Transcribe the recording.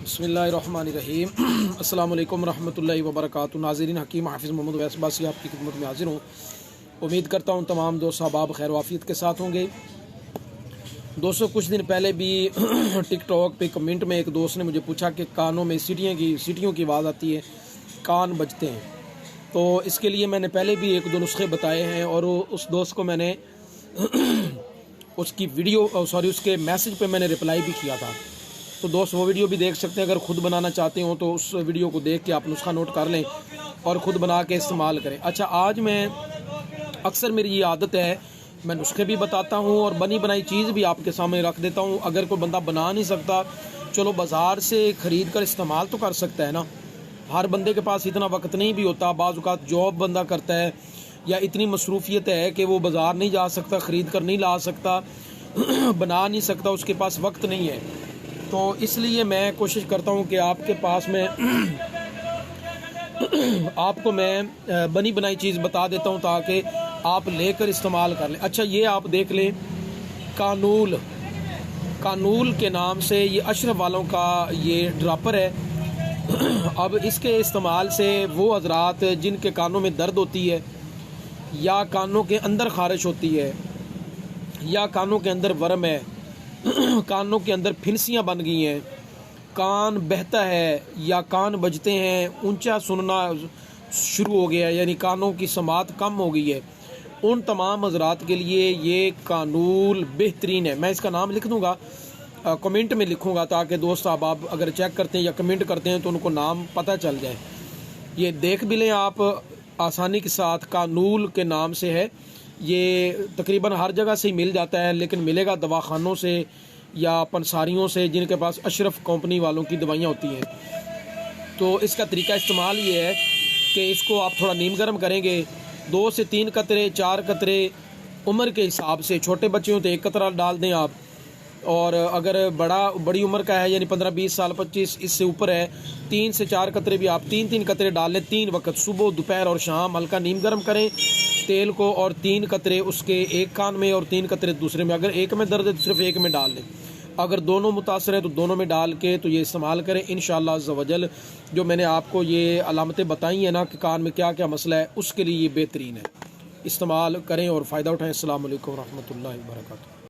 बिस्मिल्लाहिर्रहमानिर्रहीम अस्सलाम वालेकुम रहमतुल्लाहि व बरकातुहू। नाज़रीन, हकीम हाफिज़ मोहम्मद वैस बासी आपकी खिदमत में हाजिर हूँ। उम्मीद करता हूँ तमाम दोस्त अहबाब खैर वाफियत के साथ होंगे। दोस्तों, कुछ दिन पहले भी टिकटॉक पे कमेंट में एक दोस्त ने मुझे पूछा कि कानों में सीटियों की आवाज़ आती है, कान बजते हैं। तो इसके लिए मैंने पहले भी एक दो नुस्खे बताए हैं और उस दोस्त को मैंने उसके मैसेज पे मैंने रिप्लाई भी किया था। तो दोस्त वो वीडियो भी देख सकते हैं। अगर ख़ुद बनाना चाहते हो तो उस वीडियो को देख के आप नुस्खा नोट कर लें और ख़ुद बना के इस्तेमाल करें। अच्छा, आज मैं अक्सर मेरी ये आदत है, मैं नुस्खे भी बताता हूँ और बनी बनाई चीज़ भी आपके सामने रख देता हूँ। अगर कोई बंदा बना नहीं सकता, चलो बाज़ार से ख़रीद कर इस्तेमाल तो कर सकता है ना। हर बंदे के पास इतना वक्त नहीं भी होता, बाज़ औक़ात जॉब बंदा करता है या इतनी मसरूफियत है कि वो बाज़ार नहीं जा सकता, ख़रीद कर नहीं ला सकता, बना नहीं सकता, उसके पास वक्त नहीं है। तो इसलिए मैं कोशिश करता हूँ कि आपके पास में आपको मैं बनी बनाई चीज़ बता देता हूँ ताकि आप लेकर इस्तेमाल कर लें। अच्छा, ये आप देख लें, कानूल के नाम से ये अशरफ वालों का ये ड्रापर है। अब इसके इस्तेमाल से वो हजरात जिनके कानों में दर्द होती है या कानों के अंदर ख़ारिश होती है या कानों के अंदर वर्म है, कानों के अंदर फिनसियाँ बन गई हैं, कान बहता है या कान बजते हैं, ऊंचा सुनना शुरू हो गया, यानी कानों की समात कम हो गई है, उन तमाम हजरात के लिए ये कानूल बेहतरीन है। मैं इसका नाम लिख दूंगा, कमेंट में लिखूंगा ताकि दोस्त आप अगर चेक करते हैं या कमेंट करते हैं तो उनको नाम पता चल जाए। ये देख भी लें आप आसानी के साथ, कानूल के नाम से है। ये तकरीबन हर जगह से ही मिल जाता है, लेकिन मिलेगा दवाखानों से या पंसारियों से जिनके पास अशरफ कंपनी वालों की दवाइयाँ होती हैं। तो इसका तरीका इस्तेमाल ये है कि इसको आप थोड़ा नीम गर्म करेंगे, 2 से 3 कतरे 4 कतरे उम्र के हिसाब से, छोटे बच्चे हो तो 1 कतरा डाल दें आप, और अगर बड़ी उम्र का है यानी 15-20 साल 25 इससे ऊपर है, 3 से 4 कतरे भी आप 3-3 कतरे डाल लें 3 वक्त, सुबह दोपहर और शाम। हल्का नीम गर्म करें तेल को और 3 कतरे उसके एक कान में और 3 कतरे दूसरे में। अगर एक में दर्द है तो सिर्फ एक में डाल लें, अगर दोनों मुतासर है तो दोनों में डाल के तो ये इस्तेमाल करें। इंशाअल्लाह अज़्ज़ वजल जो मैंने आपको ये अलामतें बताई हैं ना कि कान में क्या क्या मसला है, उसके लिए ये बेहतरीन है। इस्तेमाल करें और फ़ायदा उठाएँ। अस्सलाम वालेकुम रहमतुल्लाहि व बरकातुहू।